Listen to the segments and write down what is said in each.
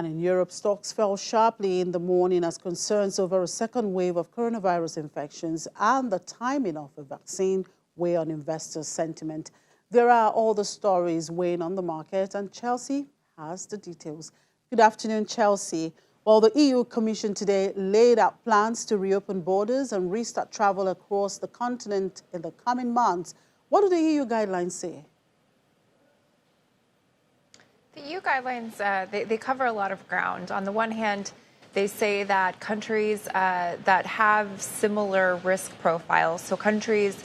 And in Europe, stocks fell sharply in the morning as concerns over a second wave of coronavirus infections and the timing of a vaccine weigh on investors' sentiment. There are all the stories weighing on the market, and Chelsea has the details. Good afternoon, Chelsea. Well, the EU Commission today laid out plans to reopen borders and restart travel across the continent in the coming months. What do the EU guidelines say? The EU guidelines, they cover a lot of ground. On the one hand, they say that countries that have similar risk profiles, so countries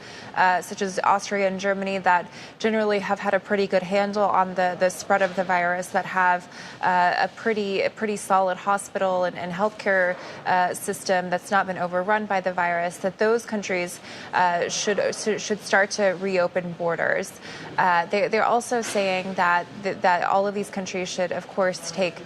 such as Austria and Germany that generally have had a pretty good handle on the spread of the virus, that have a pretty solid hospital and healthcare system that's not been overrun by the virus, that those countries should start to reopen borders. They're also saying that all of these countries should, of course, take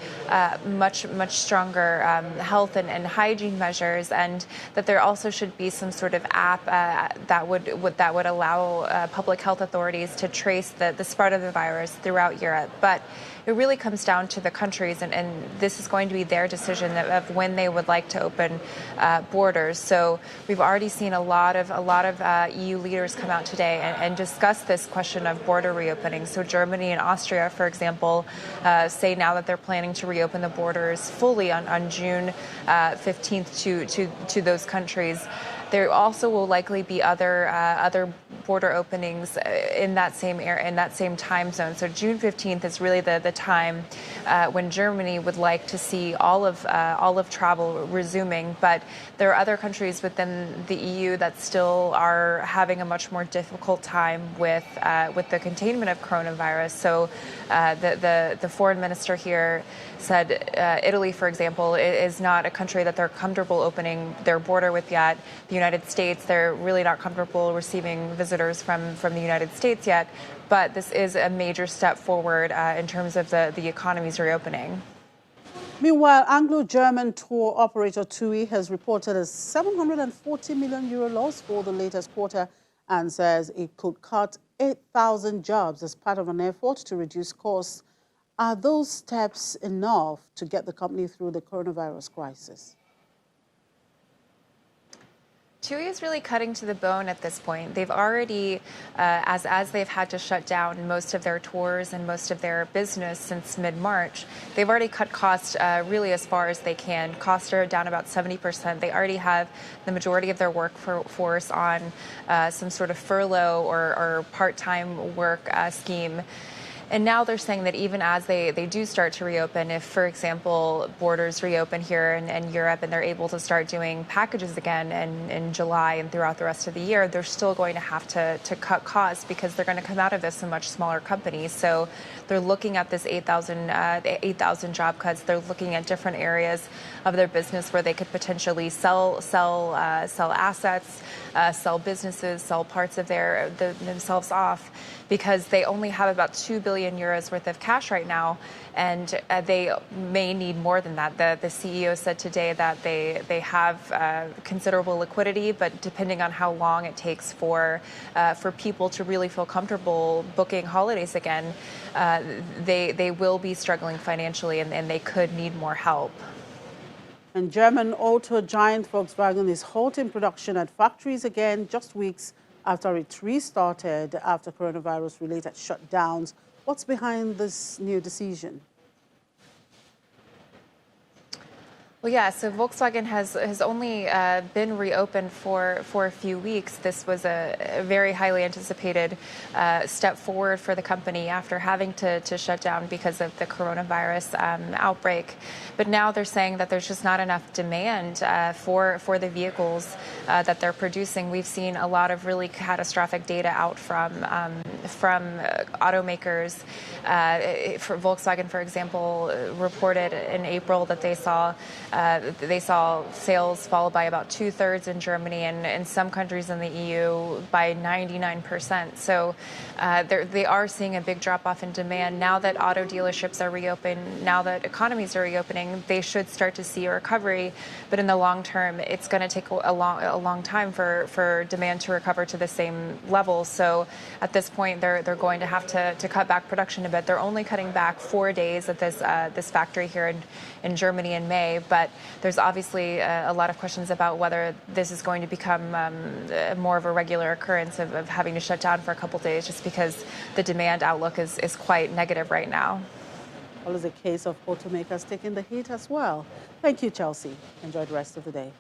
much stronger health and hygiene measures, and that there also should be some sort of app that would allow public health authorities to trace the spread of the virus throughout Europe. But it really comes down to the countries, and this is going to be their decision of when they would like to open borders. So we've already seen a lot of EU leaders come out today and discuss this question of border reopening. So Germany and Austria, for example, say now that they're planning to reopen the borders fully on June 15th to those countries. There also will likely be other border openings in that same area, in that same time zone. So June 15th is really the time when Germany would like to see all of travel resuming. But there are other countries within the EU that still are having a much more difficult time with the containment of coronavirus. So the foreign minister here said Italy, for example, is not a country that they're comfortable opening their border with yet. The United States, they're really not comfortable receiving visitors from the United States yet. But this is a major step forward in terms of the economy's reopening. Meanwhile, Anglo-German tour operator TUI has reported a €740 million loss for the latest quarter and says it could cut 8,000 jobs as part of an effort to reduce costs. Are those steps enough to get the company through the coronavirus crisis? TUI is really cutting to the bone at this point. They've already, as they've had to shut down most of their tours and most of their business since mid-March, they've already cut costs really as far as they can. Costs are down about 70%. They already have the majority of their workforce on some sort of furlough or part-time work scheme. And now they're saying that even as they do start to reopen, if, for example, borders reopen here in Europe and they're able to start doing packages again in July and throughout the rest of the year, they're still going to have to cut costs because they're going to come out of this a much smaller company. So they're looking at this 8,000 job cuts. They're looking at different areas of their business where they could potentially sell assets, sell businesses, sell parts of themselves off, because they only have about €2 billion worth of cash right now, and they may need more than that. The CEO said today that they have considerable liquidity, but depending on how long it takes for people to really feel comfortable booking holidays again, they will be struggling financially, and they could need more help. And German auto giant Volkswagen is halting production at factories again just weeks after it restarted after coronavirus-related shutdowns. What's behind this new decision? Well, yeah, so Volkswagen has only been reopened for a few weeks. This was a very highly anticipated step forward for the company after having to shut down because of the coronavirus outbreak. But now they're saying that there's just not enough demand for the vehicles that they're producing. We've seen a lot of really catastrophic data out from automakers. For Volkswagen, for example, reported in April that they saw They saw sales fall by about 2/3 in Germany, and in some countries in the EU by 99%. So they are seeing a big drop off in demand. Now that auto dealerships are reopened, now that economies are reopening, they should start to see a recovery. But in the long term, it's going to take a long time for demand to recover to the same level. So at this point, they're going to have to cut back production a bit. They're only cutting back 4 days at this factory here in Germany in May. But there's obviously a lot of questions about whether this is going to become more of a regular occurrence of having to shut down for a couple days, just because the demand outlook is quite negative right now. Well, it's a case of automakers taking the heat as well. Thank you, Chelsea. Enjoy the rest of the day.